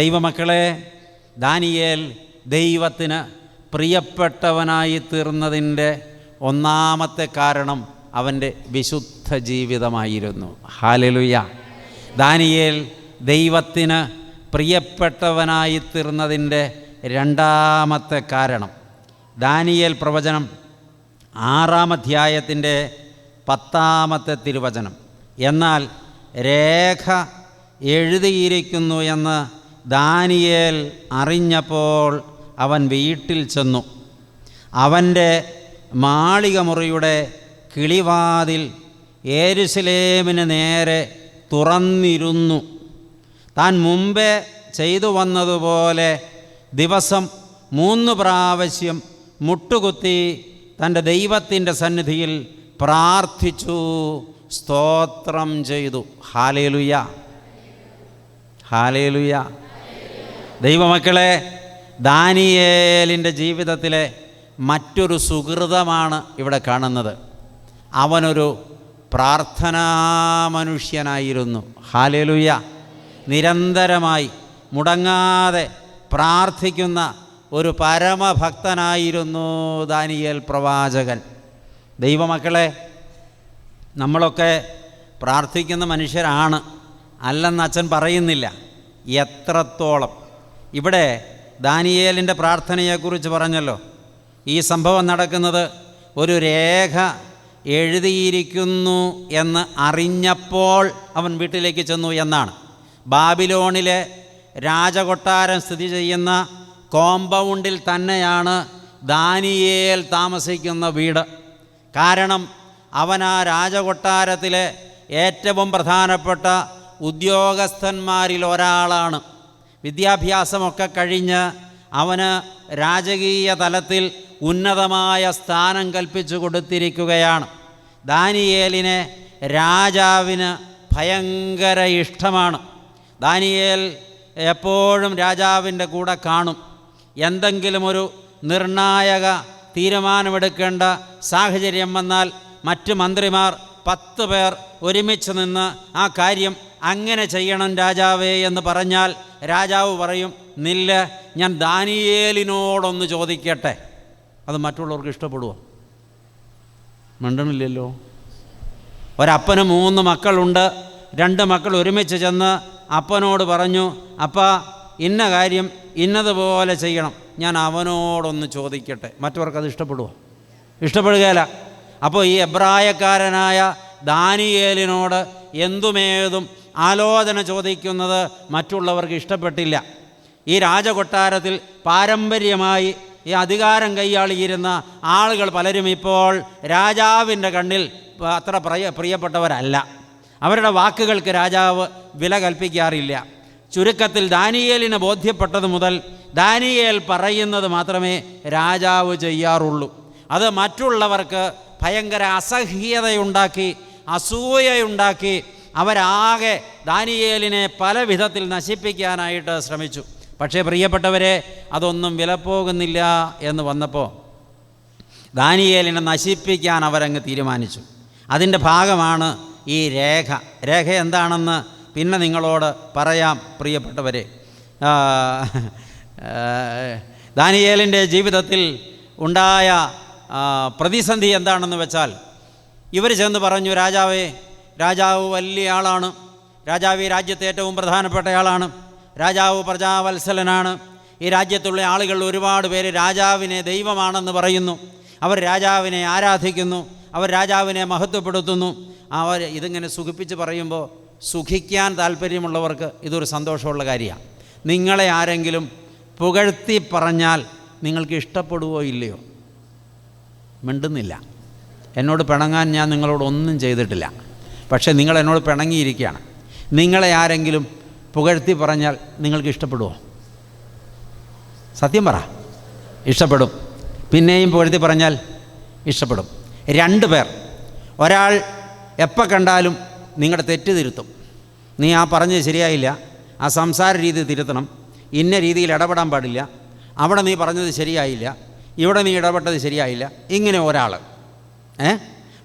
ദൈവമക്കളെ, ദാനിയേൽ ദൈവത്തിന് പ്രിയപ്പെട്ടവനായി തീർന്നതിൻ്റെ ഒന്നാമത്തെ കാരണം അവൻ്റെ വിശുദ്ധ ജീവിതമായിരുന്നു. ഹല്ലേലൂയ. ദാനിയേൽ ദൈവത്തിന് പ്രിയപ്പെട്ടവനായി തീർന്നതിൻ്റെ രണ്ടാമത്തെ കാരണം, ദാനിയേൽ പ്രവചനം 6-ാം അധ്യായത്തിൻ്റെ 10-ാമത്തെ തിരുവചനം. എന്നാൽ രേഖ എഴുതിയിരിക്കുന്നു എന്ന് ദാനിയേൽ അറിഞ്ഞപ്പോൾ അവൻ വീട്ടിൽ ചെന്നു. അവൻ്റെ മാളിക മുറിയുടെ കിളിവാതിൽ യെരൂശലേമിന് നേരെ തുറന്നിരുന്നു. താൻ മുമ്പേ ചെയ്തു വന്നതുപോലെ ദിവസം 3 പ്രാവശ്യം മുട്ടുകുത്തി തൻ്റെ ദൈവത്തിൻ്റെ സന്നിധിയിൽ പ്രാർത്ഥിച്ചു, സ്തോത്രം ചെയ്തു. Hallelujah, hallelujah. ദൈവമക്കളെ, ദാനിയേലിൻ്റെ ജീവിതത്തിലെ മറ്റൊരു സുഹൃതമാണ് ഇവിടെ കാണുന്നത്. അവനൊരു പ്രാർത്ഥനാ മനുഷ്യനായിരുന്നു. ഹല്ലേലൂയ. നിരന്തരമായി മുടങ്ങാതെ പ്രാർത്ഥിക്കുന്ന ഒരു പരമഭക്തനായിരുന്നു ദാനിയേൽ പ്രവാചകൻ. ദൈവമക്കളെ, നമ്മളൊക്കെ പ്രാർത്ഥിക്കുന്ന മനുഷ്യരാണ്, അല്ലെന്ന് അച്ഛൻ പറയുന്നില്ല. എത്രത്തോളം ഇവിടെ ദാനിയേലിൻ്റെ പ്രാർത്ഥനയെക്കുറിച്ച് പറഞ്ഞല്ലോ. ഈ സംഭവം നടക്കുന്നത് ഒരു രേഖ എഴുതിയിരിക്കുന്നു എന്ന് അറിഞ്ഞപ്പോൾ അവൻ വീട്ടിലേക്ക് ചെന്നു എന്നാണ്. ബാബിലോണിലെ രാജകൊട്ടാരം സ്ഥിതി ചെയ്യുന്ന കോമ്പൗണ്ടിൽ തന്നെയാണ് ദാനിയേൽ താമസിക്കുന്ന വീട്. കാരണം അവൻ ആ രാജകൊട്ടാരത്തിലെ ഏറ്റവും പ്രധാനപ്പെട്ട ഉദ്യോഗസ്ഥന്മാരിൽ ഒരാളാണ്. വിദ്യാഭ്യാസമൊക്കെ കഴിഞ്ഞ് അവന് രാജകീയ തലത്തിൽ ഉന്നതമായ സ്ഥാനം കൽപ്പിച്ചു കൊടുത്തിരിക്കുകയാണ്. ദാനിയേലിനെ രാജാവിന് ഭയങ്കര ഇഷ്ടമാണ്. ദാനിയേൽ എപ്പോഴും രാജാവിൻ്റെ കൂടെ കാണും. എന്തെങ്കിലും ഒരു നിർണായക തീരുമാനമെടുക്കേണ്ട സാഹചര്യം വന്നാൽ മറ്റ് മന്ത്രിമാർ 10 പേർ ഒരുമിച്ച് നിന്ന് ആ കാര്യം അങ്ങനെ ചെയ്യണം രാജാവേ എന്ന് പറഞ്ഞാൽ രാജാവ് പറയും, നില്ല, ഞാൻ ദാനിയേലിനോടൊന്ന് ചോദിക്കട്ടെ. അത് മറ്റുള്ളവർക്ക് ഇഷ്ടപ്പെടുമോ? മിണ്ടണില്ലല്ലോ. ഒരപ്പന് 3 മക്കളുണ്ട്. 2 മക്കൾ ഒരുമിച്ച് ചെന്ന് അപ്പനോട് പറഞ്ഞു, അപ്പാ ഇന്ന കാര്യം ഇന്നതുപോലെ ചെയ്യണം, ഞാൻ അവനോടൊന്ന് ചോദിക്കട്ടെ. മറ്റവർക്കത് ഇഷ്ടപ്പെടുമോ? ഇഷ്ടപ്പെടുകയില്ല. അപ്പോൾ ഈ എബ്രായക്കാരനായ ദാനിയേലിനോട് എന്തുമേതും ആലോചന ചോദിക്കുന്നത് മറ്റുള്ളവർക്ക് ഇഷ്ടപ്പെട്ടില്ല. ഈ രാജകൊട്ടാരത്തിൽ പാരമ്പര്യമായി ഈ അധികാരം കൈയാളിയിരുന്ന ആളുകൾ പലരും ഇപ്പോൾ രാജാവിൻ്റെ കണ്ണിൽ അത്ര പ്രിയപ്പെട്ടവരല്ല. അവരുടെ വാക്കുകൾക്ക് രാജാവ് വില കൽപ്പിക്കാറില്ല. ചുരുക്കത്തിൽ ദാനിയേലിന് ബോധ്യപ്പെട്ടത് മുതൽ ദാനിയേൽ പറയുന്നത് മാത്രമേ രാജാവ് ചെയ്യാറുള്ളൂ. അത് മറ്റുള്ളവർക്ക് ഭയങ്കര അസഹ്യതയുണ്ടാക്കി, അസൂയയുണ്ടാക്കി. അവരാകെ ദാനിയേലിനെ പല വിധത്തിൽ നശിപ്പിക്കാനായിട്ട് ശ്രമിച്ചു. പക്ഷേ പ്രിയപ്പെട്ടവരെ, അതൊന്നും വിലപ്പോകുന്നില്ല എന്ന് വന്നപ്പോൾ ദാനിയേലിനെ നശിപ്പിക്കാൻ അവരങ്ങ് തീരുമാനിച്ചു. അതിൻ്റെ ഭാഗമാണ് ഈ രേഖ. രേഖ എന്താണെന്ന് പിന്നെ നിങ്ങളോട് പറയാം പ്രിയപ്പെട്ടവരെ. ദാനിയേലിൻ്റെ ജീവിതത്തിൽ ഉണ്ടായ പ്രതിസന്ധി എന്താണെന്ന് വെച്ചാൽ, ഇവർ ചെന്ന് പറഞ്ഞു, രാജാവേ, രാജാവ് വലിയ ആളാണ്, രാജാവ് ഈ രാജ്യത്തെ ഏറ്റവും പ്രധാനപ്പെട്ടയാളാണ്, രാജാവ് പ്രജാവത്സലനാണ്, ഈ രാജ്യത്തുള്ള ആളുകൾ ഒരുപാട് പേര് രാജാവിനെ ദൈവമാണെന്ന് പറയുന്നു, അവർ രാജാവിനെ ആരാധിക്കുന്നു, അവർ രാജാവിനെ മഹത്വപ്പെടുത്തുന്നു. അവർ ഇതിങ്ങനെ സുഖിപ്പിച്ച് പറയുമ്പോൾ സുഖിക്കാൻ താല്പര്യമുള്ളവർക്ക് ഇതൊരു സന്തോഷമുള്ള കാര്യമാണ്. നിങ്ങളെ ആരെങ്കിലും പുകഴ്ത്തി പറഞ്ഞാൽ നിങ്ങൾക്ക് ഇഷ്ടപ്പെടുവോ ഇല്ലയോ? മിണ്ടുന്നില്ല. എന്നോട് പിണങ്ങാൻ ഞാൻ നിങ്ങളോടൊന്നും ചെയ്തിട്ടില്ല, പക്ഷേ നിങ്ങൾ എന്നോട് പിണങ്ങിയിരിക്കുകയാണ്. നിങ്ങളെ ആരെങ്കിലും പുകഴ്ത്തി പറഞ്ഞാൽ നിങ്ങൾക്ക് ഇഷ്ടപ്പെടുമോ? സത്യം പറ. ഇഷ്ടപ്പെടും. പിന്നെയും പുകഴ്ത്തി പറഞ്ഞാൽ ഇഷ്ടപ്പെടും. 2 പേർ, ഒരാൾ എപ്പോൾ കണ്ടാലും നിങ്ങളുടെ തെറ്റ് തിരുത്തും. നീ ആ പറഞ്ഞത് ശരിയായില്ല, ആ സംസാര രീതി തിരുത്തണം, ഇന്ന രീതിയിൽ ഇടപെടാൻ പാടില്ല, അവിടെ നീ പറഞ്ഞത് ശരിയായില്ല, ഇവിടെ നീ ഇടപെട്ടത് ശരിയായില്ല. ഇങ്ങനെ ഒരാൾ.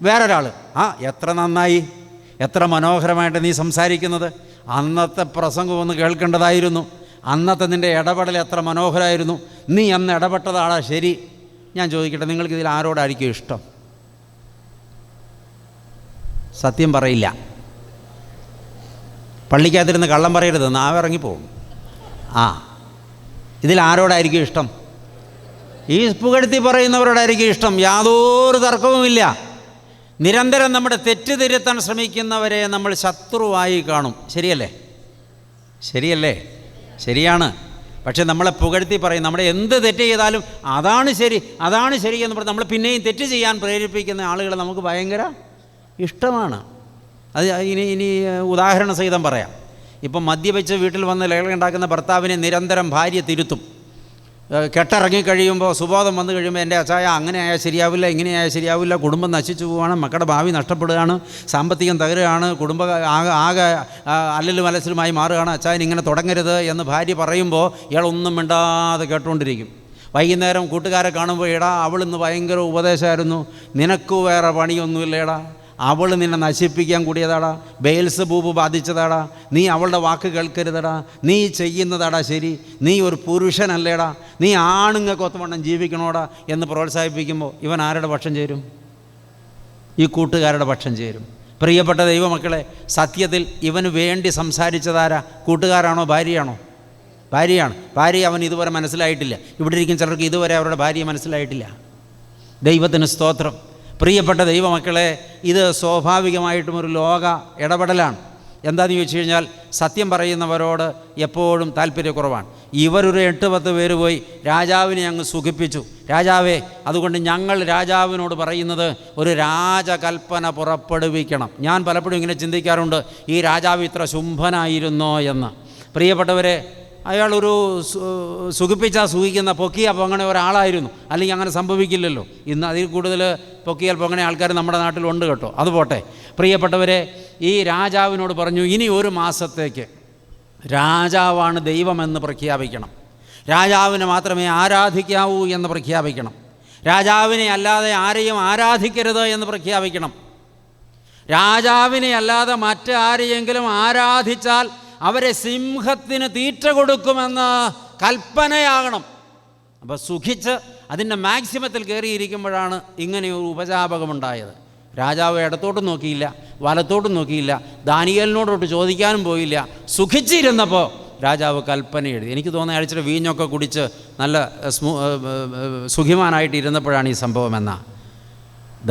വേറൊരാൾ, എത്ര നന്നായി, എത്ര മനോഹരമായിട്ട് നീ സംസാരിക്കുന്നത്, അന്നത്തെ പ്രസംഗം ഒന്ന് കേൾക്കേണ്ടതായിരുന്നു, അന്നത്തെ നിൻ്റെ ഇടപെടൽ എത്ര മനോഹരമായിരുന്നു, നീ അന്ന് ഇടപെട്ടതാണോ ശരി. ഞാൻ ചോദിക്കട്ടെ, നിങ്ങൾക്കിതിൽ ആരോടായിരിക്കും ഇഷ്ടം? സത്യം പറയില്ല. പള്ളിക്കകത്തിരുന്ന് കള്ളം പറയരുത്, നാവിറങ്ങിപ്പോവും. ഇതിൽ ആരോടായിരിക്കും ഇഷ്ടം? ഈ പുകഴ്ത്തി പറയുന്നവരോടായിരിക്കും ഇഷ്ടം. യാതൊരു തർക്കവുമില്ല. നിരന്തരം നമ്മുടെ തെറ്റ് തിരുത്താൻ ശ്രമിക്കുന്നവരെ നമ്മൾ ശത്രുവായി കാണും. ശരിയല്ലേ? ശരിയാണ്. പക്ഷെ നമ്മളെ പുകഴ്ത്തി പറയും, നമ്മുടെ എന്ത് തെറ്റ് ചെയ്താലും അതാണ് ശരി എന്ന് പറഞ്ഞ് നമ്മൾ പിന്നെയും തെറ്റ് ചെയ്യാൻ പ്രേരിപ്പിക്കുന്ന ആളുകളെ നമുക്ക് ഭയങ്കര ഇഷ്ടമാണ്. അത് ഇനി ഉദാഹരണ സഹിതം പറയാം. ഇപ്പം മദ്യപിച്ച് വീട്ടിൽ വന്ന് ലഹളയുണ്ടാക്കുന്ന ഭർത്താവിനെ നിരന്തരം ഭാര്യ തിരുത്തും. കെട്ടിറങ്ങിക്കഴിയുമ്പോൾ, സുബോധം വന്നു കഴിയുമ്പോൾ, എൻ്റെ അച്ചായ അങ്ങനെ ആയാൽ ശരിയാവില്ല, ഇങ്ങനെ ആയാൽ ശരിയാവില്ല, കുടുംബം നശിച്ചു പോവുകയാണ്, മക്കളുടെ ഭാവി നഷ്ടപ്പെടുകയാണ്, സാമ്പത്തികം തകരുകയാണ്, കുടുംബം ആകെ അല്ലലും അലസലുമായി മാറുകയാണ്, അച്ചായൻ ഇങ്ങനെ തുടങ്ങരുത് എന്ന് ഭാര്യ പറയുമ്പോൾ ഇയാളൊന്നും മിണ്ടാതെ കേട്ടുകൊണ്ടിരിക്കും. വൈകുന്നേരം കൂട്ടുകാരെ കാണുമ്പോൾ, എടാ അവളിന്ന് ഭയങ്കര ഉപദേശമായിരുന്നു, നിനക്ക് വേറെ പണിയൊന്നുമില്ലേടാ, അവൾ നിന്നെ നശിപ്പിക്കാൻ കൂടിയതാടാ, ബേൽസബൂബ് ബാധിച്ചതാടാ, നീ അവളുടെ വാക്ക് കേൾക്കരുതടാ, നീ ചെയ്യുന്നതാടാ ശരി, നീ ഒരു പുരുഷനല്ലേടാ, നീ ആണുങ്ങൾക്കൊത്തവണ്ണം ജീവിക്കണോടാ എന്ന് പ്രോത്സാഹിപ്പിക്കുമ്പോൾ ഇവൻ ആരുടെ പക്ഷം ചേരും? ഈ കൂട്ടുകാരുടെ പക്ഷം ചേരും. പ്രിയപ്പെട്ട ദൈവമക്കളെ, സത്യത്തിൽ ഇവന് വേണ്ടി സംസാരിച്ചതാരാ? കൂട്ടുകാരാണോ ഭാര്യയാണോ? ഭാര്യയാണ്. ഭാര്യ അവൻ ഇതുവരെ മനസ്സിലായിട്ടില്ല. ഇവിടെ ഇരിക്കുന്ന ചിലർക്ക് ഇതുവരെ അവരുടെ ഭാര്യയെ മനസ്സിലായിട്ടില്ല. ദൈവത്തിന് സ്തോത്രം. പ്രിയപ്പെട്ട ദൈവമക്കളെ, ഇത് സ്വാഭാവികമായിട്ടും ഒരു ലോക ഇടപെടലാണ്. എന്താണെന്ന് ചോദിച്ചു കഴിഞ്ഞാൽ, സത്യം പറയുന്നവരോട് എപ്പോഴും താല്പര്യക്കുറവാണ്. ഇവരൊരു 8-10 പേര് പോയി രാജാവിനെ അങ്ങ് സുഖിപ്പിച്ചു. രാജാവേ, അതുകൊണ്ട് ഞങ്ങൾ രാജാവിനോട് പറയുന്നത് ഒരു രാജകൽപ്പന പുറപ്പെടുവിക്കണം. ഞാൻ പലപ്പോഴും ഇങ്ങനെ ചിന്തിക്കാറുണ്ട്, ഈ രാജാവ് ഇത്ര ശുംഭനായിരുന്നോ എന്ന്. പ്രിയപ്പെട്ടവരെ, അയാളൊരു സുഖിക്കുന്ന പൊക്കിയ പൊങ്ങണ ഒരാളായിരുന്നു, അല്ലെങ്കിൽ അങ്ങനെ സംഭവിക്കില്ലല്ലോ. ഇന്ന് അതിൽ കൂടുതൽ പൊക്കിയാൽ പൊങ്ങണ ആൾക്കാർ നമ്മുടെ നാട്ടിലുണ്ട് കേട്ടോ. അതുപോട്ടെ, പ്രിയപ്പെട്ടവരെ, ഈ രാജാവിനോട് പറഞ്ഞു, ഇനി 1 മാസത്തേക്ക് രാജാവാണ് ദൈവമെന്ന് പ്രഖ്യാപിക്കണം, രാജാവിനെ മാത്രമേ ആരാധിക്കാവൂ എന്ന് പ്രഖ്യാപിക്കണം, രാജാവിനെ അല്ലാതെ ആരെയും ആരാധിക്കരുത് എന്ന് പ്രഖ്യാപിക്കണം, രാജാവിനെ അല്ലാതെ മറ്റാരെയെങ്കിലും ആരാധിച്ചാൽ അവരെ സിംഹത്തിന് തീറ്റ കൊടുക്കുമെന്ന് കൽപ്പനയാകണം. അപ്പോൾ സുഖിച്ച് അതിൻ്റെ മാക്സിമത്തിൽ കയറിയിരിക്കുമ്പോഴാണ് ഇങ്ങനെയൊരു ഉപജാപകമുണ്ടായത്. രാജാവ് ഇടത്തോട്ടും നോക്കിയില്ല, വലത്തോട്ടും നോക്കിയില്ല, ദാനിയേലിനോടോട്ട് ചോദിക്കാനും പോയില്ല. സുഖിച്ചിരുന്നപ്പോൾ രാജാവ് കൽപ്പന എഴുതി. എനിക്ക് തോന്നുന്ന അഴിച്ചിട്ട് വീഞ്ഞൊക്കെ കുടിച്ച് നല്ല സുഖിമാനായിട്ട് ഇരുന്നപ്പോഴാണ് ഈ സംഭവമെന്നാ.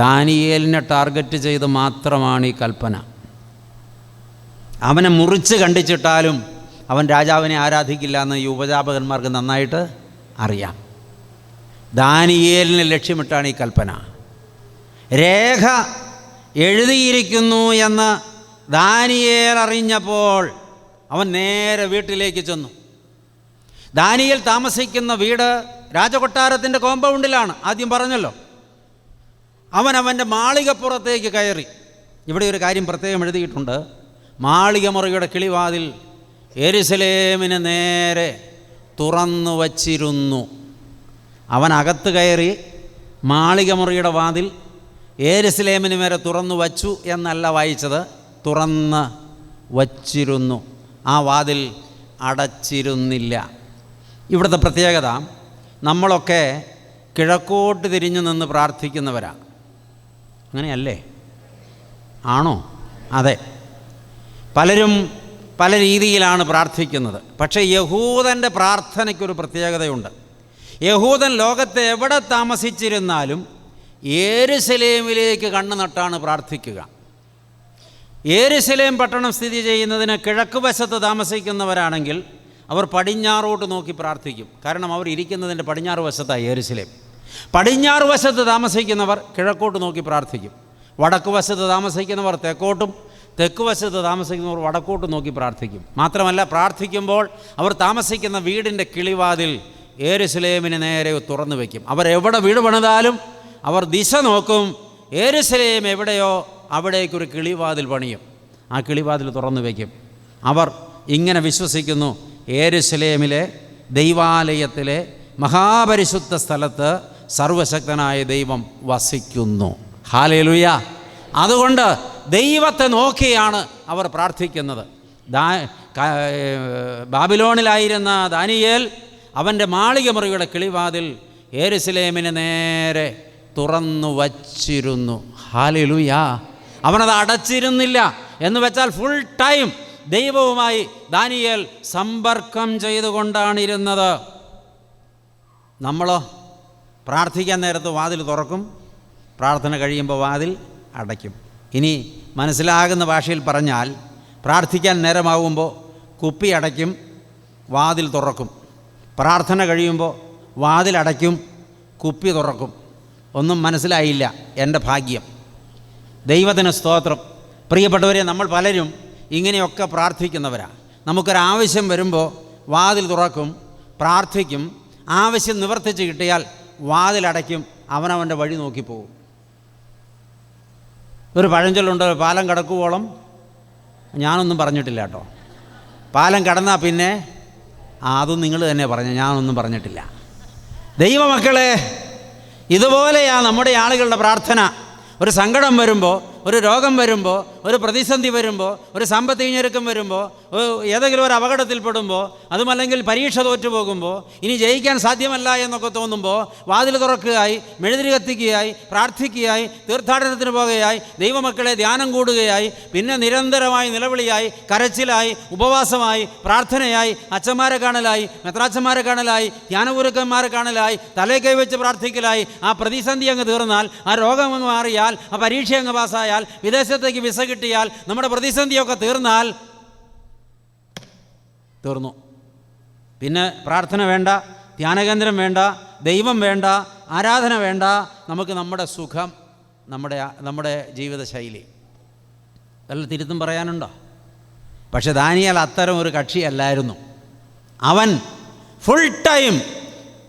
ദാനിയേലിനെ ടാർഗറ്റ് ചെയ്ത് മാത്രമാണ് ഈ കൽപ്പന. അവനെ മുറിച്ച് കണ്ടിച്ചിട്ടാലും അവൻ രാജാവിനെ ആരാധിക്കില്ല എന്ന് ഈ ഉപജാപകന്മാർക്ക് നന്നായിട്ട് അറിയാം. ദാനിയേലിനെ ലക്ഷ്യമിട്ടാണ് ഈ കൽപ്പന. രേഖ എഴുതിയിരിക്കുന്നു എന്ന് ദാനിയേൽ അറിഞ്ഞപ്പോൾ അവൻ നേരെ വീട്ടിലേക്ക് ചെന്നു. ദാനിയേൽ താമസിക്കുന്ന വീട് രാജകൊട്ടാരത്തിൻ്റെ കോമ്പൗണ്ടിലാണ്. ആദ്യം പറഞ്ഞല്ലോ. അവൻ്റെ മാളികപ്പുറത്തേക്ക് കയറി. ഇവിടെ ഒരു കാര്യം പ്രത്യേകം എഴുതിയിട്ടുണ്ട്. മാളികമുറിയുടെ കിളിവാതിൽ യെരുശലേമിന് നേരെ തുറന്നു വച്ചിരുന്നു. അവൻ അകത്ത് കയറി മാളികമുറിയുടെ വാതിൽ യെരുശലേമിന് നേരെ തുറന്നു വച്ചു എന്നല്ല വായിച്ചത്, തുറന്ന് വച്ചിരുന്നു. ആ വാതിൽ അടച്ചിരുന്നില്ല. ഇവിടുത്തെ പ്രത്യേകത, നമ്മളൊക്കെ കിഴക്കോട്ട് തിരിഞ്ഞു നിന്ന് പ്രാർത്ഥിക്കുന്നവരാണ്. അങ്ങനെയല്ലേ? ആണോ? അതെ. പലരും പല രീതിയിലാണ് പ്രാർത്ഥിക്കുന്നത്. പക്ഷേ യഹൂദൻ്റെ പ്രാർത്ഥനയ്ക്കൊരു പ്രത്യേകതയുണ്ട്. യഹൂദൻ ലോകത്തെ എവിടെ താമസിച്ചിരുന്നാലും യെരുശലേമിലേക്ക് കണ്ണു നട്ടാണ് പ്രാർത്ഥിക്കുക. യെരുശലേം പട്ടണം സ്ഥിതി ചെയ്യുന്നതിന് കിഴക്ക് വശത്ത് താമസിക്കുന്നവരാണെങ്കിൽ അവർ പടിഞ്ഞാറോട്ട് നോക്കി പ്രാർത്ഥിക്കും. കാരണം അവർ ഇരിക്കുന്നതിൻ്റെ പടിഞ്ഞാറ് വശത്താണ് യെരുശലേം. പടിഞ്ഞാറ് വശത്ത് താമസിക്കുന്നവർ കിഴക്കോട്ട് നോക്കി പ്രാർത്ഥിക്കും. വടക്ക് വശത്ത് താമസിക്കുന്നവർ തെക്കോട്ടും, തെക്ക് വശത്ത് താമസിക്കുന്നവർ വടക്കോട്ട് നോക്കി പ്രാർത്ഥിക്കും. മാത്രമല്ല, പ്രാർത്ഥിക്കുമ്പോൾ അവർ താമസിക്കുന്ന വീടിൻ്റെ കിളിവാതിൽ യെരുശലേമിന് നേരെ തുറന്നു വയ്ക്കും. അവരെവിടെ വീട് പണിതാലും അവർ ദിശ നോക്കും. യെരുശലേം എവിടെയോ അവിടേക്കൊരു കിളിവാതിൽ പണിയും. ആ കിളിവാതിൽ തുറന്നു വയ്ക്കും. അവർ ഇങ്ങനെ വിശ്വസിക്കുന്നു, യെരുശലേമിലെ ദൈവാലയത്തിലെ മഹാപരിശുദ്ധ സ്ഥലത്ത് സർവശക്തനായ ദൈവം വസിക്കുന്നു. ഹല്ലേലൂയ. അതുകൊണ്ട് ദൈവത്തെ നോക്കിയാണ് അവർ പ്രാർത്ഥിക്കുന്നത്. ബാബിലോണിലായിരുന്ന ദാനിയേൽ അവൻ്റെ മാളിക മുറിയുടെ കിളിവാതിൽ യെരൂശലേമിന് നേരെ തുറന്നു വച്ചിരുന്നു. ഹല്ലേലൂയ. അവനത് അടച്ചിരുന്നില്ല എന്ന് വെച്ചാൽ ഫുൾ ടൈം ദൈവവുമായി ദാനിയേൽ സമ്പർക്കം ചെയ്തുകൊണ്ടാണ് ഇരുന്നത്. നമ്മളോ പ്രാർത്ഥിക്കാൻ നേരത്ത് വാതിൽ തുറക്കും, പ്രാർത്ഥന കഴിയുമ്പോൾ വാതിൽ അടയ്ക്കും. ഇനി മനസ്സിലാകുന്ന ഭാഷയിൽ പറഞ്ഞാൽ പ്രാർത്ഥിക്കാൻ നേരമാകുമ്പോൾ കുപ്പി അടയ്ക്കും, വാതിൽ തുറക്കും. പ്രാർത്ഥന കഴിയുമ്പോൾ വാതിൽ അടയ്ക്കും, കുപ്പി തുറക്കും. ഒന്നും മനസ്സിലായില്ല. എൻ്റെ ഭാഗ്യം. ദൈവത്തിന് സ്തോത്രം. പ്രിയപ്പെട്ടവരെ, നമ്മൾ പലരും ഇങ്ങനെയൊക്കെ പ്രാർത്ഥിക്കുന്നവരാണ്. നമുക്കൊരാവശ്യം വരുമ്പോൾ വാതിൽ തുറക്കും, പ്രാർത്ഥിക്കും. ആവശ്യം നിവർത്തിച്ച് കിട്ടിയാൽ വാതിലടയ്ക്കും, അവനവൻ്റെ വഴി നോക്കിപ്പോകും. ഒരു പഴഞ്ചൊല്ലുണ്ട്, പാലം കടക്കുവോളം. ഞാനൊന്നും പറഞ്ഞിട്ടില്ല കേട്ടോ. പാലം കടന്നാൽ പിന്നെ അതും നിങ്ങൾ തന്നെ പറഞ്ഞു, ഞാനൊന്നും പറഞ്ഞിട്ടില്ല. ദൈവമക്കളെ, ഇതുപോലെയാ നമ്മുടെ ആളുകളുടെ പ്രാർത്ഥന. ഒരു സങ്കടം വരുമ്പോൾ, ഒരു രോഗം വരുമ്പോൾ, ഒരു പ്രതിസന്ധി വരുമ്പോൾ, ഒരു സാമ്പത്തിക ഞെരുക്കം വരുമ്പോൾ, ഏതെങ്കിലും ഒരു അപകടത്തിൽപ്പെടുമ്പോൾ, അതുമല്ലെങ്കിൽ പരീക്ഷ തോറ്റുപോകുമ്പോൾ, ഇനി ജയിക്കാൻ സാധ്യമല്ല എന്നൊക്കെ തോന്നുമ്പോൾ വാതിൽ തുറക്കുകയായി, മെഴുതിരി കത്തിക്കുകയായി, പ്രാർത്ഥിക്കുകയായി, തീർത്ഥാടനത്തിന് പോകുകയായി, ദൈവമക്കളെ ധ്യാനം കൂടുകയായി, പിന്നെ നിരന്തരമായി നിലവിളിയായി, കരച്ചിലായി, ഉപവാസമായി, പ്രാർത്ഥനയായി, അച്ഛന്മാരെ കാണലായി, മെത്രാച്ചന്മാരെ കാണലായി, ധ്യാനഗുരുക്കന്മാരെ കാണലായി, തലേ കൈവച്ച് പ്രാർത്ഥിക്കലായി. ആ പ്രതിസന്ധി അങ്ങ് തീർന്നാൽ, ആ രോഗം അങ്ങ് മാറിയാൽ, ആ പരീക്ഷ അങ്ങ് പാസ്സായാൽ, വിദേശത്തേക്ക് വിസ കിട്ടിയാൽ, നമ്മുടെ പ്രതിസന്ധിയൊക്കെ തീർന്നാൽ തീർന്നു. പിന്നെ പ്രാർത്ഥന വേണ്ട, ധ്യാനകേന്ദ്രം വേണ്ട, ദൈവം വേണ്ട, ആരാധന വേണ്ട. നമുക്ക് നമ്മുടെ സുഖം, നമ്മുടെ ജീവിതശൈലി. വല്ല തിരുത്തും പറയാനുണ്ടോ? പക്ഷെ ദാനിയേൽ അത്തരം ഒരു കക്ഷിയല്ലായിരുന്നു. അവൻ ഫുൾ ടൈം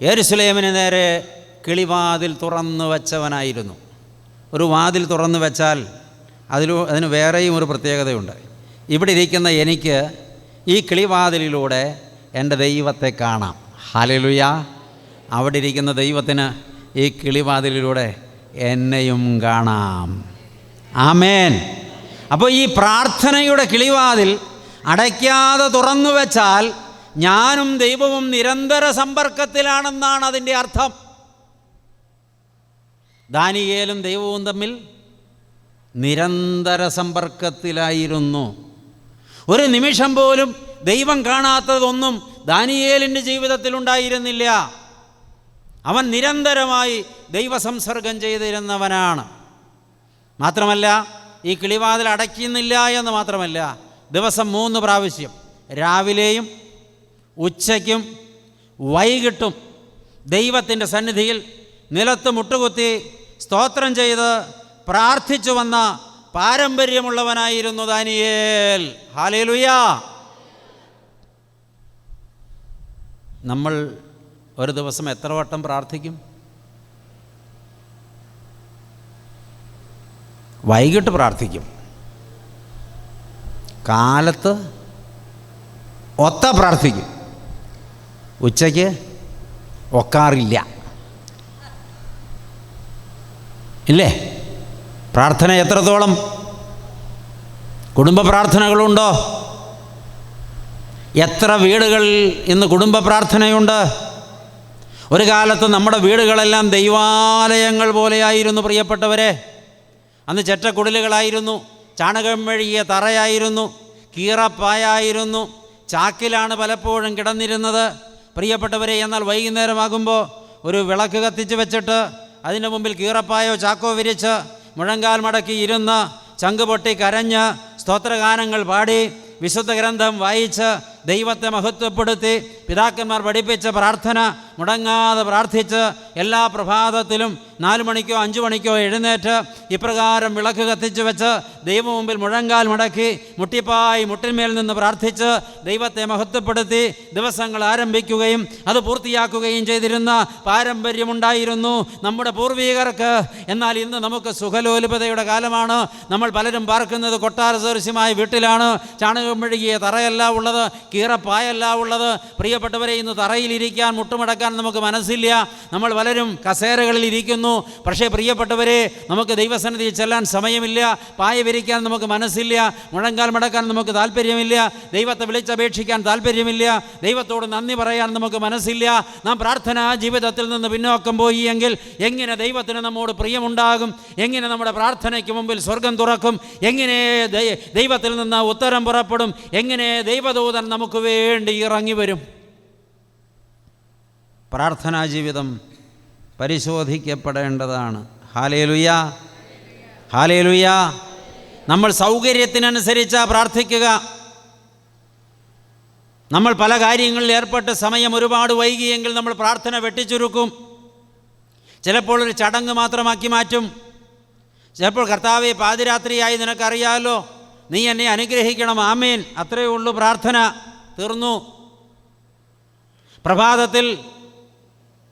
യെരൂശലേമിന് നേരെ കിളിവാതിൽ തുറന്നു വച്ചവനായിരുന്നു. ഒരു വാതിൽ തുറന്നു വെച്ചാൽ അതിന് വേറെയും ഒരു പ്രത്യേകതയുണ്ട്. ഇവിടെ ഇരിക്കുന്ന എനിക്ക് ഈ കിളിവാതിലിലൂടെ എൻ്റെ ദൈവത്തെ കാണാം. ഹല്ലേലൂയ. അവിടെ ഇരിക്കുന്ന ദൈവത്തിന് ഈ കിളിവാതിലിലൂടെ എന്നെയും കാണാം. ആമേൻ. അപ്പോൾ ഈ പ്രാർത്ഥനയുടെ കിളിവാതിൽ അടയ്ക്കാതെ തുറന്നു വെച്ചാൽ ഞാനും ദൈവവും നിരന്തര സമ്പർക്കത്തിലാണെന്നാണ് അതിൻ്റെ അർത്ഥം. ദാനിയേലും ദൈവവും തമ്മിൽ നിരന്തര സമ്പർക്കത്തിലായിരുന്നു. ഒരു നിമിഷം പോലും ദൈവം കാണാത്തതൊന്നും ദാനിയേലിൻ്റെ ജീവിതത്തിലുണ്ടായിരുന്നില്ല. അവൻ നിരന്തരമായി ദൈവസംസർഗം ചെയ്തിരുന്നവനാണ്. മാത്രമല്ല, ഈ കിളിവാതിൽ അടയ്ക്കുന്നില്ല എന്ന് മാത്രമല്ല, ദിവസം 3 പ്രാവശ്യം, രാവിലെയും ഉച്ചയ്ക്കും വൈകിട്ടും ദൈവത്തിൻ്റെ സന്നിധിയിൽ നിലത്ത് മുട്ടുകുത്തി സ്തോത്രം ചെയ്ത് പ്രാർത്ഥിച്ചു വന്ന പാരമ്പര്യമുള്ളവനായിരുന്നു ദാനിയേൽ. ഹല്ലേലൂയ. നമ്മൾ ഒരു ദിവസം എത്ര വട്ടം പ്രാർത്ഥിക്കും? വൈകിട്ട് പ്രാർത്ഥിക്കും, കാലത്ത് ഒത്ത പ്രാർത്ഥിക്കും, ഉച്ചയ്ക്ക് ഒക്കാറില്ല. ഇല്ലേ? പ്രാർത്ഥന എത്രത്തോളം? കുടുംബ പ്രാർത്ഥനകളുണ്ടോ? എത്ര വീടുകളിൽ ഇന്ന് കുടുംബ പ്രാർത്ഥനയുണ്ട്? ഒരു കാലത്ത് നമ്മുടെ വീടുകളെല്ലാം ദൈവാലയങ്ങൾ പോലെയായിരുന്നു പ്രിയപ്പെട്ടവരെ. അന്ന് ചെറ്റക്കുടിലുകളായിരുന്നു, ചാണകം മെഴുകിയ തറയായിരുന്നു, കീറപ്പായായിരുന്നു, ചാക്കിലാണ് പലപ്പോഴും കിടന്നിരുന്നത് പ്രിയപ്പെട്ടവരെ. എന്നാൽ വൈകുന്നേരമാകുമ്പോൾ ഒരു വിളക്ക് കത്തിച്ച് വെച്ചിട്ട് അതിൻ്റെ മുമ്പിൽ കീറപ്പായോ ചാക്കോ വിരിച്ച് മുഴങ്കാൽ മടക്കി ഇരുന്ന് ചങ്ക് പൊട്ടി കരഞ്ഞ് സ്തോത്രഗാനങ്ങൾ പാടി വിശുദ്ധ ഗ്രന്ഥം വായിച്ച് ദൈവത്തെ മഹത്വപ്പെടുത്തി പിതാക്കന്മാർ പഠിപ്പിച്ച പ്രാർത്ഥന മുടങ്ങാതെ പ്രാർത്ഥിച്ച് എല്ലാ പ്രഭാതത്തിലും 4 മണിക്കോ 5 മണിക്കോ എഴുന്നേറ്റ് ഇപ്രകാരം വിളക്ക് കത്തിച്ചു വെച്ച് ദൈവം മുമ്പിൽ മുഴങ്കാൽ മടക്കി മുട്ടിപ്പായി മുട്ടിന്മേൽ നിന്ന് പ്രാർത്ഥിച്ച് ദൈവത്തെ മഹത്വപ്പെടുത്തി ദിവസങ്ങൾ ആരംഭിക്കുകയും അത് പൂർത്തിയാക്കുകയും ചെയ്തിരുന്ന പാരമ്പര്യമുണ്ടായിരുന്നു നമ്മുടെ പൂർവികർക്ക്. എന്നാൽ ഇന്ന് നമുക്ക് സുഖലോലുപതയുടെ കാലമാണ്. നമ്മൾ പലരും പാർക്കുന്നത് കൊട്ടാര സദൃശ്യമായ വീട്ടിലാണ്. ചാണകം മെഴുകിയ തറയല്ല ഉള്ളത്, കീറപ്പായല്ല ഉള്ളത്. പ്രിയപ്പെട്ടവരെ, ഇന്ന് തറയിലിരിക്കാൻ മുട്ടുമടക്കാൻ നമുക്ക് മനസ്സില്ല. നമ്മൾ പലരും കസേരകളിൽ ഇരിക്കുന്നു. പക്ഷേ പ്രിയപ്പെട്ടവരെ, നമുക്ക് ദൈവസന്നിധിയിൽ ചെല്ലാൻ സമയമില്ല. പായ വിരിക്കാൻ നമുക്ക് മനസ്സില്ല. മുഴങ്കാൽ മടക്കാൻ നമുക്ക് താല്പര്യമില്ല. ദൈവത്തെ വിളിച്ചപേക്ഷിക്കാൻ താല്പര്യമില്ല. ദൈവത്തോട് നന്ദി പറയാൻ നമുക്ക് മനസ്സില്ല. നാം പ്രാർത്ഥനാ ജീവിതത്തിൽ നിന്ന് പിന്നോക്കം പോയി എങ്കിൽ എങ്ങനെ ദൈവത്തിന് നമ്മോട് പ്രിയമുണ്ടാകും? എങ്ങനെ നമ്മുടെ പ്രാർത്ഥനയ്ക്ക് മുമ്പിൽ സ്വർഗം തുറക്കും? എങ്ങനെ ദൈവത്തിൽ നിന്ന് ഉത്തരം പുറപ്പെടും? എങ്ങനെ ദൈവദൂതൻ നമുക്ക് വേണ്ടി ഇറങ്ങി വരും? പ്രാർത്ഥനാ ജീവിതം പരിശോധിക്കപ്പെടേണ്ടതാണ്. Hallelujah, hallelujah. നമ്മൾ സൗകര്യത്തിനനുസരിച്ചാണ് പ്രാർത്ഥിക്കുക. നമ്മൾ പല കാര്യങ്ങളിൽ ഏർപ്പെട്ട് സമയം ഒരുപാട് വൈകിയെങ്കിൽ നമ്മൾ പ്രാർത്ഥന വെട്ടിച്ചുരുക്കും. ചിലപ്പോൾ ഒരു ചടങ്ങ് മാത്രമാക്കി മാറ്റും. ചിലപ്പോൾ കർത്താവേ, പാതിരാത്രിയായി, നിനക്കറിയാമല്ലോ, നീ എന്നെ അനുഗ്രഹിക്കണം, ആമേൻ, അത്രയേ ഉള്ളൂ പ്രാർത്ഥന, തീർന്നു. പ്രഭാതത്തിൽ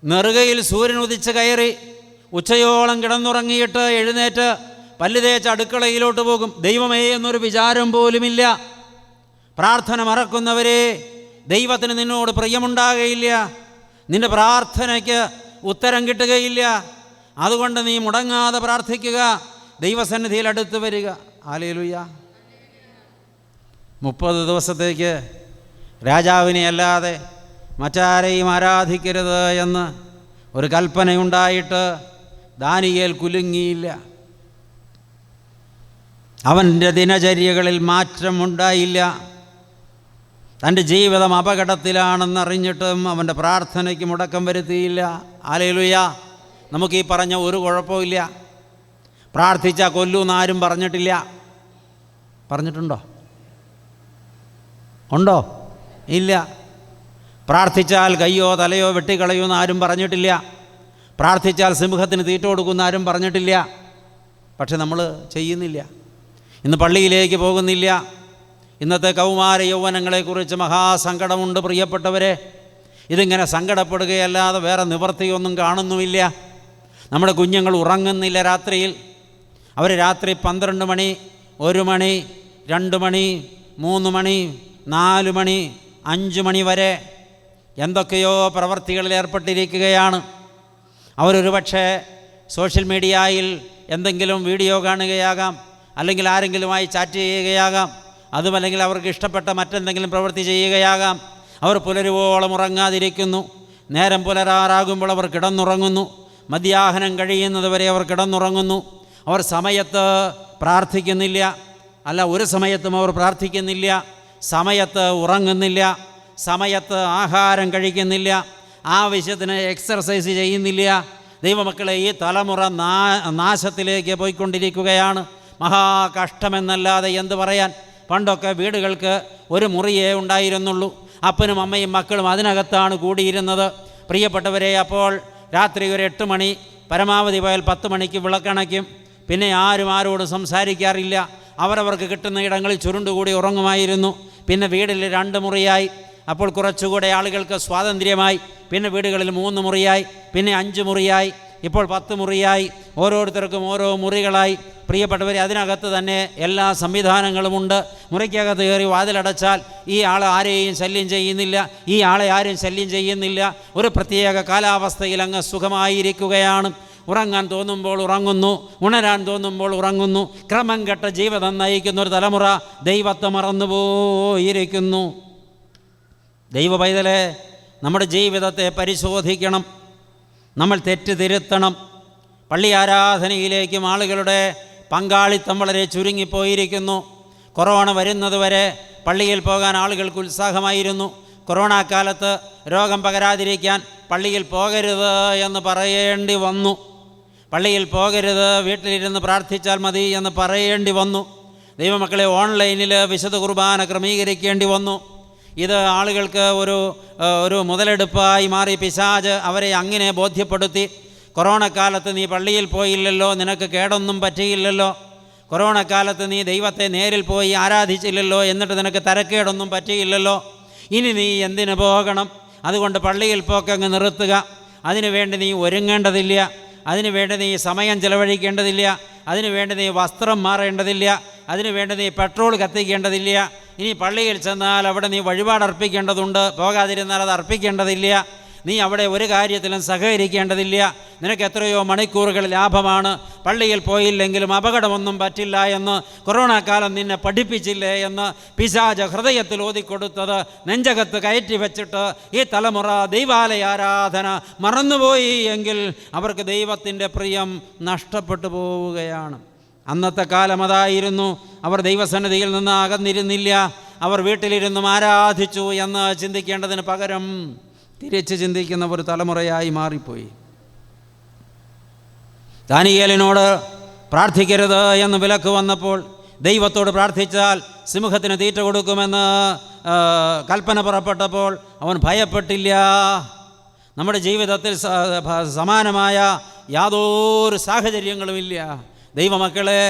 നെറുകയിൽ സൂര്യൻ ഉദിച്ച് കയറി ഉച്ചയോളം കിടന്നുറങ്ങിയിട്ട് എഴുന്നേറ്റ് പല്ല് തേച്ച് അടുക്കളയിലോട്ട് പോകും. ദൈവമേ എന്നൊരു വിചാരം പോലുമില്ല. പ്രാർത്ഥന മറക്കുന്നവരെ, ദൈവത്തിന് നിന്നോട് പ്രിയമുണ്ടാകുകയില്ല. നിൻ്റെ പ്രാർത്ഥനയ്ക്ക് ഉത്തരം കിട്ടുകയില്ല. അതുകൊണ്ട് നീ മുടങ്ങാതെ പ്രാർത്ഥിക്കുക, ദൈവസന്നിധിയിൽ അടുത്ത് വരിക. ഹല്ലേലൂയ. 30 ദിവസത്തേക്ക് രാജാവിനെ അല്ലാതെ മറ്റാരെയും ആരാധിക്കരുത് എന്ന് ഒരു കൽപ്പനയുണ്ടായിട്ട് ദാനിയേൽ കുലുങ്ങിയില്ല. അവൻ്റെ ദിനചര്യകളിൽ മാറ്റമുണ്ടായില്ല. തൻ്റെ ജീവിതം അപകടത്തിലാണെന്നറിഞ്ഞിട്ടും അവൻ്റെ പ്രാർത്ഥനയ്ക്ക് മുടക്കം വരുത്തിയില്ല. ഹല്ലേലൂയ. നമുക്ക് ഈ പറഞ്ഞ ഒരു കുഴപ്പമില്ല. പ്രാർത്ഥിച്ചാൽ കൊല്ലൂന്നാരും പറഞ്ഞിട്ടില്ല. പറഞ്ഞിട്ടുണ്ടോ? ഉണ്ടോ? ഇല്ല. പ്രാർത്ഥിച്ചാൽ കയ്യോ തലയോ വെട്ടിക്കളയൂന്ന് ആരും പറഞ്ഞിട്ടില്ല. പ്രാർത്ഥിച്ചാൽ സിംഹത്തിന് തീറ്റ കൊടുക്കുന്ന ആരും പറഞ്ഞിട്ടില്ല. പക്ഷെ നമ്മൾ ചെയ്യുന്നില്ല. ഇന്ന് പള്ളിയിലേക്ക് പോകുന്നില്ല. ഇന്നത്തെ കൗമാര യൗവനങ്ങളെക്കുറിച്ച് മഹാസങ്കടമുണ്ട് പ്രിയപ്പെട്ടവരെ. ഇതിങ്ങനെ സങ്കടപ്പെടുകയല്ലാതെ വേറെ നിവൃത്തിയൊന്നും കാണുന്നുമില്ല. നമ്മുടെ കുഞ്ഞുങ്ങൾ ഉറങ്ങുന്നില്ല രാത്രിയിൽ. അവർ രാത്രി 12 മണി, 1 മണി, 2 മണി, 3 മണി, 4 മണി, 5 മണി വരെ എന്തൊക്കെയോ പ്രവർത്തികളിൽ ഏർപ്പെട്ടിരിക്കുകയാണ്. അവരൊരു പക്ഷേ സോഷ്യൽ മീഡിയയിൽ എന്തെങ്കിലും വീഡിയോ കാണുകയാകാം, അല്ലെങ്കിൽ ആരെങ്കിലുമായി ചാറ്റ് ചെയ്യുകയാകാം, അതുമല്ലെങ്കിൽ അവർക്ക് ഇഷ്ടപ്പെട്ട മറ്റെന്തെങ്കിലും പ്രവൃത്തി ചെയ്യുകയാകാം. അവർ പുലരുവോളം ഉറങ്ങാതിരിക്കുന്നു. നേരം പുലരാറാകുമ്പോൾ അവർ കിടന്നുറങ്ങുന്നു. മധ്യാഹ്നം കഴിയുന്നത് വരെ അവർ കിടന്നുറങ്ങുന്നു. അവർ സമയത്ത് പ്രാർത്ഥിക്കുന്നില്ല. അല്ല, ഒരു സമയത്തും അവർ പ്രാർത്ഥിക്കുന്നില്ല. സമയത്ത് ഉറങ്ങുന്നില്ല. സമയത്ത് ആഹാരം കഴിക്കുന്നില്ല. ആവശ്യത്തിന് എക്സർസൈസ് ചെയ്യുന്നില്ല. ദൈവമക്കളെ, ഈ തലമുറ നാശത്തിലേക്ക് പോയിക്കൊണ്ടിരിക്കുകയാണ്. മഹാകഷ്ടമെന്നല്ലാതെ എന്ത് പറയാൻ. പണ്ടൊക്കെ വീടുകൾക്ക് ഒരു മുറിയേ ഉണ്ടായിരുന്നുള്ളൂ. അപ്പനും അമ്മയും മക്കളും അതിനകത്താണ് കൂടിയിരുന്നത്. പ്രിയപ്പെട്ടവരെ, അപ്പോൾ രാത്രി ഒരു 8 മണി, പരമാവധി പോയാൽ 10 മണിക്ക് വിളക്കണയ്ക്കും. പിന്നെ ആരും ആരോട് സംസാരിക്കാറില്ല. അവരവർക്ക് കിട്ടുന്ന ഇടങ്ങളിൽ ചുരുണ്ടുകൂടി ഉറങ്ങുമായിരുന്നു. പിന്നെ വീട്ടിൽ 2 മുറിയായി. അപ്പോൾ കുറച്ചുകൂടെ ആളുകൾക്ക് സ്വാതന്ത്ര്യമായി. പിന്നെ വീടുകളിൽ 3 മുറിയായി, പിന്നെ 5 മുറിയായി, ഇപ്പോൾ 10 മുറിയായി. ഓരോരുത്തർക്കും ഓരോ മുറികളായി. പ്രിയപ്പെട്ടവരെ, അതിനകത്ത് തന്നെ എല്ലാ സംവിധാനങ്ങളുമുണ്ട്. മുറിക്കകത്ത് കയറി വാതിലടച്ചാൽ ഈ ആൾ ആരെയും ശല്യം ചെയ്യുന്നില്ല, ഈ ആളെ ആരും ശല്യം ചെയ്യുന്നില്ല. ഒരു പ്രത്യേക കാലാവസ്ഥയിൽ അങ്ങ് സുഖമായിരിക്കുകയാണ്. ഉറങ്ങാൻ തോന്നുമ്പോൾ ഉറങ്ങുന്നു, ഉണരാൻ തോന്നുമ്പോൾ ഉറങ്ങുന്നു. ക്രമം കെട്ട ജീവിതം നയിക്കുന്ന ഒരു തലമുറ ദൈവത്തെ മറന്നുപോയിരിക്കുന്നു. ദൈവ പൈതലെ, നമ്മുടെ ജീവിതത്തെ പരിശോധിക്കണം. നമ്മൾ തെറ്റ് തിരുത്തണം. പള്ളി ആരാധനയിലേക്കും ആളുകളുടെ പങ്കാളിത്തം വളരെ ചുരുങ്ങിപ്പോയിരിക്കുന്നു. കൊറോണ വരുന്നതുവരെ പള്ളിയിൽ പോകാൻ ആളുകൾക്ക് ഉത്സാഹമായിരുന്നു. കൊറോണ കാലത്ത് രോഗം പകരാതിരിക്കാൻ പള്ളിയിൽ പോകരുത് എന്ന് പറയേണ്ടി വന്നു. പള്ളിയിൽ പോകരുത്, വീട്ടിലിരുന്ന് പ്രാർത്ഥിച്ചാൽ മതി എന്ന് പറയേണ്ടി വന്നു. ദൈവമക്കളെ, ഓൺലൈനിൽ വിശുദ്ധ കുർബാന ക്രമീകരിക്കേണ്ടി വന്നു. ഇത് ആളുകൾക്ക് ഒരു മുതലെടുപ്പായി മാറി. പിശാച് അവരെ അങ്ങനെ ബോധ്യപ്പെടുത്തി. കൊറോണ കാലത്ത് നീ പള്ളിയിൽ പോയില്ലല്ലോ, നിനക്ക് കേടൊന്നും പറ്റിയില്ലല്ലോ. കൊറോണ കാലത്ത് നീ ദൈവത്തെ നേരിൽ പോയി ആരാധിച്ചില്ലല്ലോ, എന്നിട്ട് നിനക്ക് തരക്കേടൊന്നും പറ്റിയില്ലല്ലോ. ഇനി നീ എന്തിനു പോകണം? അതുകൊണ്ട് പള്ളിയിൽ പോക്കങ്ങ് നിർത്തുക. അതിനുവേണ്ടി നീ ഒരുങ്ങേണ്ടതില്ല. അതിനുവേണ്ടി നീ സമയം ചെലവഴിക്കേണ്ടതില്ല. അതിനുവേണ്ടി നീ വസ്ത്രം മാറേണ്ടതില്ല. അതിനുവേണ്ടി നീ പെട്രോൾ കത്തിക്കേണ്ടതില്ല. ഇനി പള്ളിയിൽ ചെന്നാൽ അവിടെ നീ വഴിപാടർപ്പിക്കേണ്ടതുണ്ട്, പോകാതിരുന്നാൽ അത് അർപ്പിക്കേണ്ടതില്ല. നീ അവിടെ ഒരു കാര്യത്തിലും സഹകരിക്കേണ്ടതില്ല. നിനക്ക് എത്രയോ മണിക്കൂറുകൾ ലാഭമാണ്. പള്ളിയിൽ പോയില്ലെങ്കിലും അപകടമൊന്നും പറ്റില്ല എന്ന് കൊറോണ കാലം നിന്നെ പഠിപ്പിച്ചില്ലേ എന്ന് പിശാച് ഹൃദയത്തിൽ ഓതിക്കൊടുത്തത് നെഞ്ചകത്ത് കയറ്റി വെച്ചിട്ട് ഈ തലമുറ ദൈവാലയ ആരാധന മറന്നുപോയി എങ്കിൽ അവർക്ക് ദൈവത്തിൻ്റെ പ്രിയം നഷ്ടപ്പെട്ടു പോവുകയാണ്. അന്നത്തെ കാലം അതായിരുന്നു. അവർ ദൈവസന്നിധിയിൽ നിന്ന് അകന്നിരുന്നില്ല. അവർ വീട്ടിലിരുന്നും ആരാധിച്ചു എന്ന് ചിന്തിക്കേണ്ടതിന് പകരം തിരിച്ച് ചിന്തിക്കുന്ന ഒരു തലമുറയായി മാറിപ്പോയി. ദാനിയേലിനോട് പ്രാർത്ഥിക്കരുത് എന്ന് വിലക്ക് വന്നപ്പോൾ ദൈവത്തോട് പ്രാർത്ഥിച്ചാൽ സിംഹത്തിന് തീറ്റ കൊടുക്കുമെന്ന് കൽപ്പന പുറപ്പെട്ടപ്പോൾ അവൻ ഭയപ്പെട്ടില്ല. നമ്മുടെ ജീവിതത്തിൽ സമാനമായ യാതൊരു സാഹചര്യങ്ങളുമില്ല. ദൈവമക്കളെ,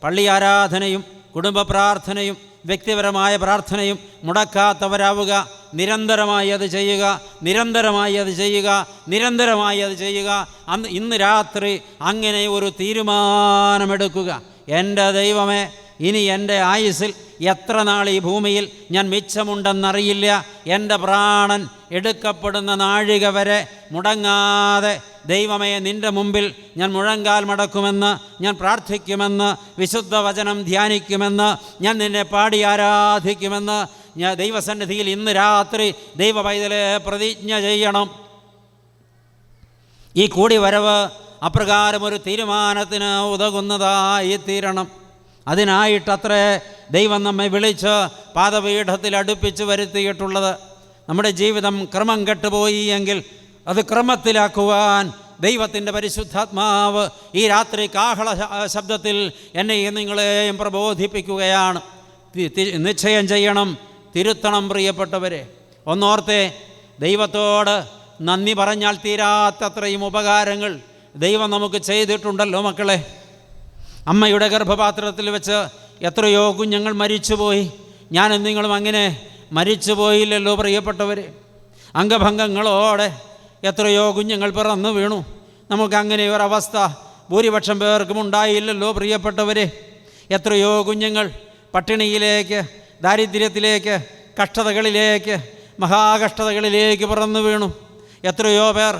പള്ളി ആരാധനയും കുടുംബ പ്രാർത്ഥനയും വ്യക്തിപരമായ പ്രാർത്ഥനയും മുടക്കാത്തവരാവുക. നിരന്തരമായി അത് ചെയ്യുക, നിരന്തരമായി അത് ചെയ്യുക, നിരന്തരമായി അത് ചെയ്യുക. ഇന്ന് രാത്രി അങ്ങനെ ഒരു തീരുമാനമെടുക്കുക. എൻ്റെ ദൈവമേ, ഇനി എൻ്റെ ആയുസ്സിൽ എത്ര നാൾ ഈ ഭൂമിയിൽ ഞാൻ മിച്ചമുണ്ടെന്നറിയില്ല. എൻ്റെ പ്രാണൻ എടുക്കപ്പെടുന്ന നാഴിക വരെ മുടങ്ങാതെ ദൈവമേ നിൻ്റെ മുമ്പിൽ ഞാൻ മുഴങ്കാൽ മടക്കുമെന്ന്, ഞാൻ പ്രാർത്ഥിക്കുമെന്ന്, വിശുദ്ധ വചനം ധ്യാനിക്കുമെന്ന്, ഞാൻ നിന്നെ പാടി ആരാധിക്കുമെന്ന് ഞാൻ ദൈവസന്നിധിയിൽ ഇന്ന് രാത്രി ദൈവ പൈതലെ പ്രതിജ്ഞ ചെയ്യണം. ഈ കൂടിവരവ് അപ്രകാരം ഒരു തീരുമാനത്തിന് ഉതകുന്നതായി തീരണം. അതിനായിട്ടത്രേ ദൈവം നമ്മെ വിളിച്ച് പാദപീഠത്തിൽ അടുപ്പിച്ച് വരുത്തിയിട്ടുള്ളത്. നമ്മുടെ ജീവിതം ക്രമം കെട്ടുപോയി എങ്കിൽ അത് ക്രമത്തിലാക്കുവാൻ ദൈവത്തിൻ്റെ പരിശുദ്ധാത്മാവ് ഈ രാത്രി കാഹള ശബ്ദത്തിൽ എന്നെയും നിങ്ങളെയും പ്രബോധിപ്പിക്കുകയാണ്. നിശ്ചയം ചെയ്യണം, തിരുത്തണം. പ്രിയപ്പെട്ടവരെ, ഒന്നോർത്തെ, ദൈവത്തോട് നന്ദി പറഞ്ഞാൽ തീരാത്തത്രയും ഉപകാരങ്ങൾ ദൈവം നമുക്ക് ചെയ്തിട്ടുണ്ടല്ലോ മക്കളെ. അമ്മയുടെ ഗർഭപാത്രത്തിൽ വെച്ച് എത്രയോ കുഞ്ഞുങ്ങൾ മരിച്ചുപോയി. ഞാനും നിങ്ങളും അങ്ങനെ മരിച്ചു പോയില്ലല്ലോ പ്രിയപ്പെട്ടവരെ. അംഗഭംഗങ്ങളോടെ എത്രയോ കുഞ്ഞുങ്ങൾ പിറന്നു വീണു. നമുക്കങ്ങനെ ഒരവസ്ഥ ഭൂരിപക്ഷം പേർക്കും ഉണ്ടായില്ലല്ലോ പ്രിയപ്പെട്ടവരെ. എത്രയോ കുഞ്ഞുങ്ങൾ പട്ടിണിയിലേക്ക്, ദാരിദ്ര്യത്തിലേക്ക്, കഷ്ടതകളിലേക്ക്, മഹാകഷ്ടതകളിലേക്ക് പിറന്നു വീണു. എത്രയോ പേർ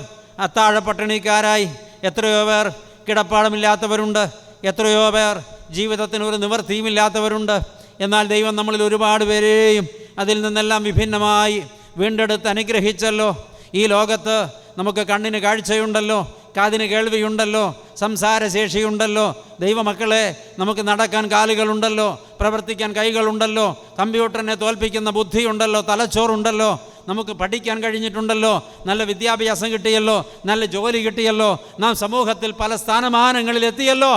അത്താഴ പട്ടിണിക്കാരായി, എത്രയോ പേർ കിടപ്പാടമില്ലാത്തവരുണ്ട്, എത്രയോ പേർ ജീവിതത്തിന് ഒരു നിവൃത്തിയുമില്ലാത്തവരുണ്ട്. എന്നാൽ ദൈവം നമ്മളിൽ ഒരുപാട് പേരെയും അതിൽ നിന്നെല്ലാം വിഭിന്നമായി വീണ്ടെടുത്ത് അനുഗ്രഹിച്ചല്ലോ. ഈ ലോകത്ത് നമുക്ക് കണ്ണിന് കാഴ്ചയുണ്ടല്ലോ, കാതിന് കേൾവിയുണ്ടല്ലോ, സംസാരശേഷിയുണ്ടല്ലോ. ദൈവമക്കളെ, നമുക്ക് നടക്കാൻ കാലുകളുണ്ടല്ലോ, പ്രവർത്തിക്കാൻ കൈകളുണ്ടല്ലോ, കമ്പ്യൂട്ടറിനെ തോൽപ്പിക്കുന്ന ബുദ്ധിയുണ്ടല്ലോ, തലച്ചോറുണ്ടല്ലോ, നമുക്ക് പഠിക്കാൻ കഴിഞ്ഞിട്ടുണ്ടല്ലോ, നല്ല വിദ്യാഭ്യാസം കിട്ടിയല്ലോ, നല്ല ജോലി കിട്ടിയല്ലോ, നാം സമൂഹത്തിൽ പല സ്ഥാനമാനങ്ങളിൽ എത്തിയല്ലോ.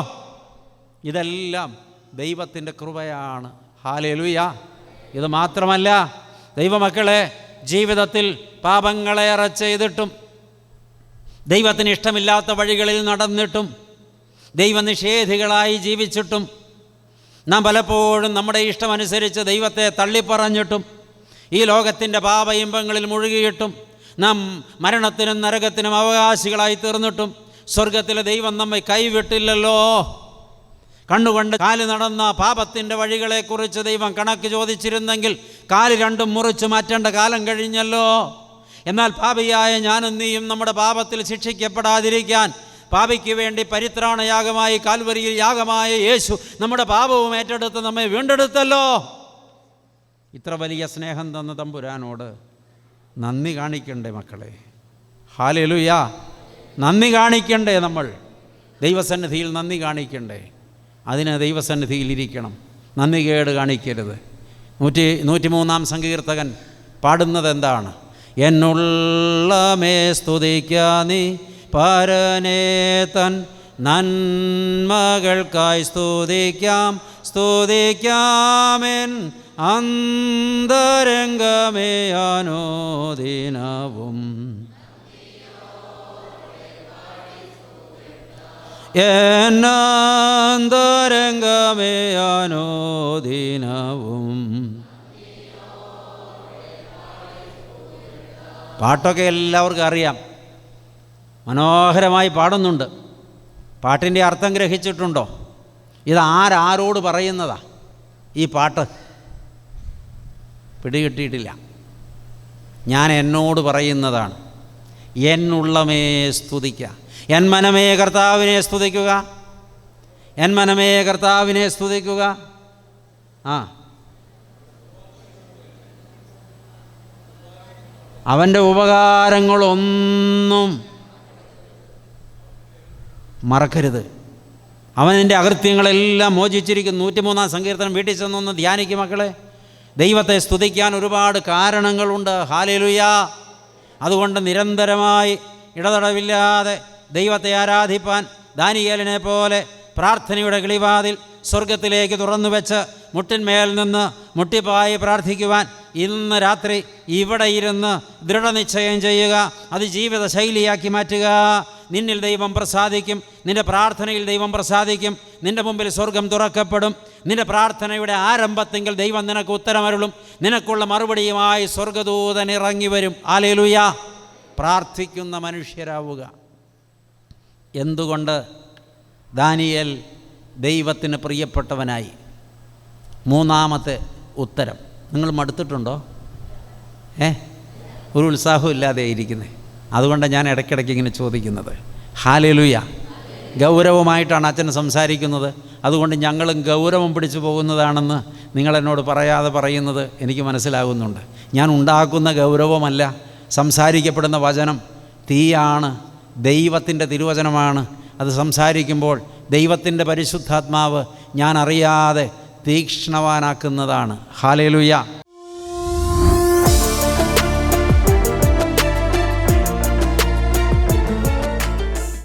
ഇതെല്ലാം ദൈവത്തിൻ്റെ കൃപയാണ്. ഹല്ലേലൂയ. ഇത് മാത്രമല്ല, ദൈവമക്കളെ, ജീവിതത്തിൽ പാപങ്ങളേറെ ചെയ്തിട്ടും, ദൈവത്തിന് ഇഷ്ടമില്ലാത്ത വഴികളിൽ നടന്നിട്ടും, ദൈവനിഷേധികളായി ജീവിച്ചിട്ടും, നാം പലപ്പോഴും നമ്മുടെ ഇഷ്ടമനുസരിച്ച് ദൈവത്തെ തള്ളിപ്പറഞ്ഞിട്ടും, ഈ ലോകത്തിൻ്റെ പാപയിമ്പങ്ങളിൽ മുഴുകിയിട്ടും, നാം മരണത്തിനും നരകത്തിനും അവകാശികളായി തീർന്നിട്ടും സ്വർഗത്തിലെ ദൈവം നമ്മെ കൈവിട്ടില്ലല്ലോ. കണ്ണുകൊണ്ട് കാല് നടന്ന പാപത്തിൻ്റെ വഴികളെക്കുറിച്ച് ദൈവം കണക്ക് ചോദിച്ചിരുന്നെങ്കിൽ കാല് രണ്ടും മുറിച്ച് മാറ്റേണ്ട കാലം കഴിഞ്ഞല്ലോ. എന്നാൽ പാപിയായ ഞാനും നീയും നമ്മുടെ പാപത്തിൽ ശിക്ഷിക്കപ്പെടാതിരിക്കാൻ പാപിക്ക് വേണ്ടി പരിത്രാണയാഗമായി കാൽവരിയിൽ യാഗമായ യേശു നമ്മുടെ പാപവും ഏറ്റെടുത്ത് നമ്മെ വീണ്ടെടുത്തല്ലോ. ഇത്ര വലിയ സ്നേഹം തന്ന തമ്പുരാനോട് നന്ദി കാണിക്കണ്ടേ മക്കളെ? ഹല്ലേലൂയ. നന്ദി കാണിക്കണ്ടേ? നമ്മൾ ദൈവസന്നിധിയിൽ നന്ദി കാണിക്കണ്ടേ? അതിന് ദൈവസന്നിധിയിൽ ഇരിക്കണം, നന്ദി കേട് കാണിക്കരുത്. 103-ാം സങ്കീർത്തകൻ പാടുന്നത് എന്താണ്? എന്നുള്ളമേ സ്തുതിക്കാ നീ പരനേ തൻ നന്മകൾക്കായി സ്തുതിക്കാം, സ്തുതിക്കാമെൻ അന്തരംഗമേ അനുദിനവും. എന്നന്തരംഗമേ അനുദിനവും. പാട്ടൊക്കെ എല്ലാവർക്കും അറിയാം, മനോഹരമായി പാടുന്നുണ്ട്. പാട്ടിൻ്റെ അർത്ഥം ഗ്രഹിച്ചിട്ടുണ്ടോ? ഇത് ആരോട് പറയുന്നതാ ഈ പാട്ട്? പിടികിട്ടിയിട്ടില്ല. ഞാൻ എന്നോട് പറയുന്നതാണ്, എന്നുള്ളമേ സ്തുതിക്കുക. എൻ മനമേ കർത്താവിനെ സ്തുതിക്കുക, എൻ മനമേ കർത്താവിനെ സ്തുതിക്കുക. അവൻ്റെ ഉപകാരങ്ങളൊന്നും മറക്കരുത്. അവൻ്റെ അകൃത്യങ്ങളെല്ലാം മോചിച്ചിരിക്കുന്നു. 103-ാം സങ്കീർത്തനം വീട്ടിൽ ചെന്നൊന്ന് ധ്യാനിക്കും മക്കളെ. ദൈവത്തെ സ്തുതിക്കാൻ ഒരുപാട് കാരണങ്ങളുണ്ട്. ഹല്ലേലൂയ. അതുകൊണ്ട് നിരന്തരമായി ഇടതടവില്ലാതെ ദൈവത്തെ ആരാധിപ്പാൻ ദാനിയേലിനെ പോലെ പ്രാർത്ഥനയുടെ കിളിവാതിൽ സ്വർഗത്തിലേക്ക് തുറന്നു വെച്ച് മുട്ടിന്മേൽ നിന്ന് മുട്ടിപ്പായി പ്രാർത്ഥിക്കുവാൻ ഇന്ന് രാത്രി ഇവിടെ ഇരുന്ന് ദൃഢനിശ്ചയം ചെയ്യുക. അത് ജീവിത ശൈലിയാക്കി മാറ്റുക. നിന്നിൽ ദൈവം പ്രസാദിക്കും, നിൻ്റെ പ്രാർത്ഥനയിൽ ദൈവം പ്രസാദിക്കും. നിൻ്റെ മുമ്പിൽ സ്വർഗം തുറക്കപ്പെടും. നിൻ്റെ പ്രാർത്ഥനയുടെ ആരംഭത്തെങ്കിൽ ദൈവം നിനക്ക് ഉത്തരമരുളും. നിനക്കുള്ള മറുപടിയുമായി സ്വർഗദൂതൻ ഇറങ്ങി വരും. ഹല്ലേലൂയ. പ്രാർത്ഥിക്കുന്ന മനുഷ്യരാവുക. എന്തുകൊണ്ട് ദാനിയേൽ ദൈവത്തിന് പ്രിയപ്പെട്ടവനായി? മൂന്നാമത്തെ ഉത്തരം. നിങ്ങൾ മടുത്തിട്ടുണ്ടോ? ഒരു ഉത്സാഹവും ഇല്ലാതെ ഇരിക്കുന്നത്. അതുകൊണ്ടാണ് ഞാൻ ഇടയ്ക്കിടയ്ക്ക് ഇങ്ങനെ ചോദിക്കുന്നത്. ഹല്ലേലൂയ. ഗൗരവമായിട്ടാണ് അച്ഛൻ സംസാരിക്കുന്നത്. അതുകൊണ്ട് ഞങ്ങളും ഗൗരവം പിടിച്ചു പോകുന്നതാണെന്ന് നിങ്ങളെന്നോട് പറയാതെ പറയുന്നത് എനിക്ക് മനസ്സിലാകുന്നുണ്ട്. ഞാൻ ഉണ്ടാക്കുന്ന ഗൗരവമല്ല. സംസാരിക്കപ്പെടുന്ന വചനം തീയാണ്, ദൈവത്തിൻ്റെ തിരുവചനമാണ്. അത് സംസാരിക്കുമ്പോൾ ദൈവത്തിൻ്റെ പരിശുദ്ധാത്മാവ് ഞാൻ അറിയാതെ തീക്ഷ്ണവാനാക്കുന്നതാണ്. ഹല്ലേലൂയ.